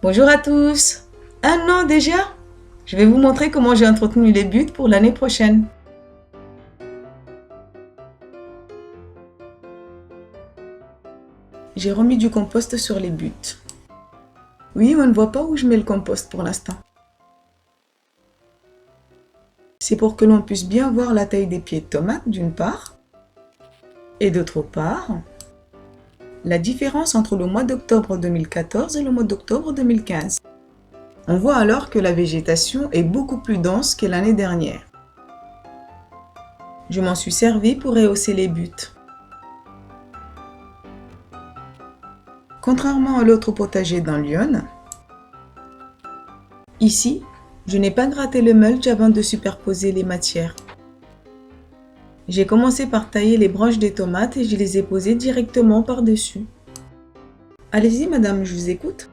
Bonjour à tous! Un an déjà? Je vais vous montrer comment j'ai entretenu les buts pour l'année prochaine. J'ai remis du compost sur les buts. Oui, on ne voit pas où je mets le compost pour l'instant. C'est pour que l'on puisse bien voir la taille des pieds de tomates d'une part, et d'autre part, la différence entre le mois d'octobre 2014 et le mois d'octobre 2015. On voit alors que la végétation est beaucoup plus dense que l'année dernière. Je m'en suis servi pour rehausser les buts. Contrairement à l'autre potager dans Lyon, ici, je n'ai pas gratté le mulch avant de superposer les matières. J'ai commencé par tailler les branches des tomates et je les ai posées directement par-dessus. Allez-y madame, je vous écoute.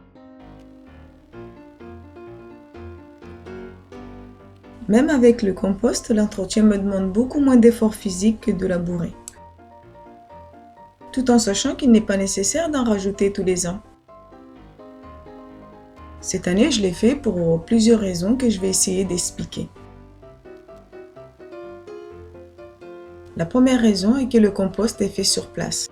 Même avec le compost, l'entretien me demande beaucoup moins d'efforts physiques que de labourer. Tout en sachant qu'il n'est pas nécessaire d'en rajouter tous les ans. Cette année, je l'ai fait pour plusieurs raisons que je vais essayer d'expliquer. La première raison est que le compost est fait sur place.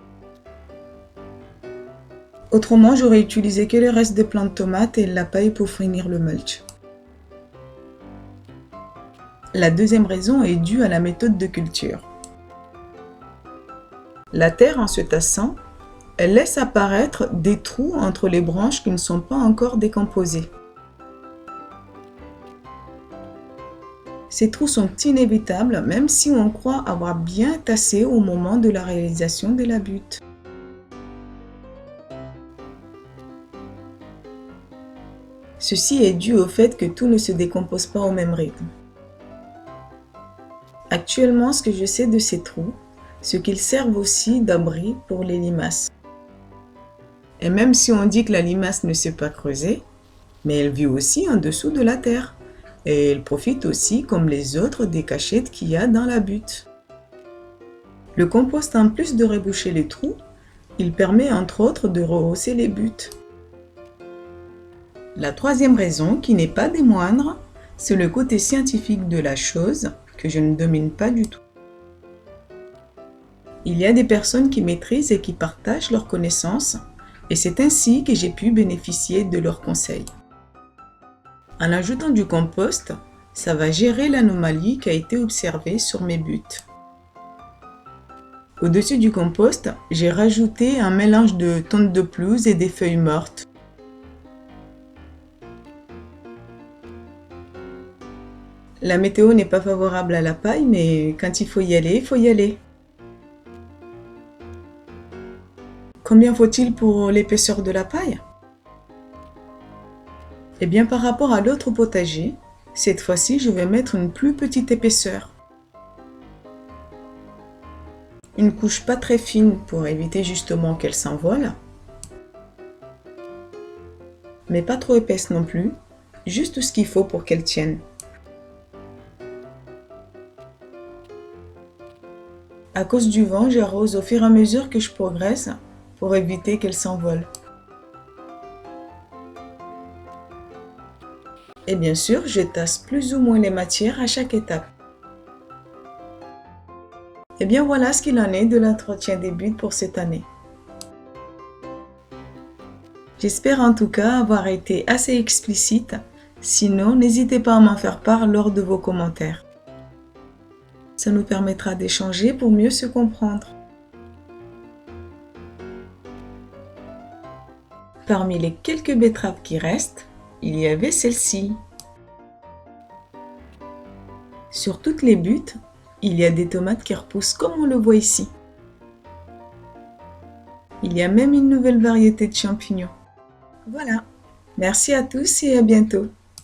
Autrement, j'aurais utilisé que le reste des plants de tomates et la paille pour fournir le mulch. La deuxième raison est due à la méthode de culture. La terre, en se tassant, elle laisse apparaître des trous entre les branches qui ne sont pas encore décomposées. Ces trous sont inévitables même si on croit avoir bien tassé au moment de la réalisation de la butte. Ceci est dû au fait que tout ne se décompose pas au même rythme. Actuellement, ce que je sais de ces trous, c'est qu'ils servent aussi d'abri pour les limaces. Et même si on dit que la limace ne sait pas creuser, mais elle vit aussi en dessous de la terre. Et elle profite aussi, comme les autres, des cachettes qu'il y a dans la butte. Le compost, en plus de reboucher les trous, il permet entre autres de rehausser les buttes. La troisième raison, qui n'est pas des moindres, c'est le côté scientifique de la chose que je ne domine pas du tout. Il y a des personnes qui maîtrisent et qui partagent leurs connaissances, et c'est ainsi que j'ai pu bénéficier de leurs conseils. En ajoutant du compost, ça va gérer l'anomalie qui a été observée sur mes buts. Au-dessus du compost, j'ai rajouté un mélange de tonte de pelouse et des feuilles mortes. La météo n'est pas favorable à la paille, mais quand il faut y aller, il faut y aller. Combien faut-il pour l'épaisseur de la paille? Eh bien, par rapport à l'autre potager, cette fois-ci, je vais mettre une plus petite épaisseur. Une couche pas très fine pour éviter justement qu'elle s'envole, mais pas trop épaisse non plus, juste ce qu'il faut pour qu'elle tienne. À cause du vent, j'arrose au fur et à mesure que je progresse pour éviter qu'elle s'envole. Et bien sûr, je tasse plus ou moins les matières à chaque étape. Et bien voilà ce qu'il en est de l'entretien des buts pour cette année. J'espère en tout cas avoir été assez explicite, sinon n'hésitez pas à m'en faire part lors de vos commentaires. Ça nous permettra d'échanger pour mieux se comprendre. Parmi les quelques betteraves qui restent, il y avait celle-ci. Sur toutes les buttes, il y a des tomates qui repoussent comme on le voit ici. Il y a même une nouvelle variété de champignons. Voilà, merci à tous et à bientôt.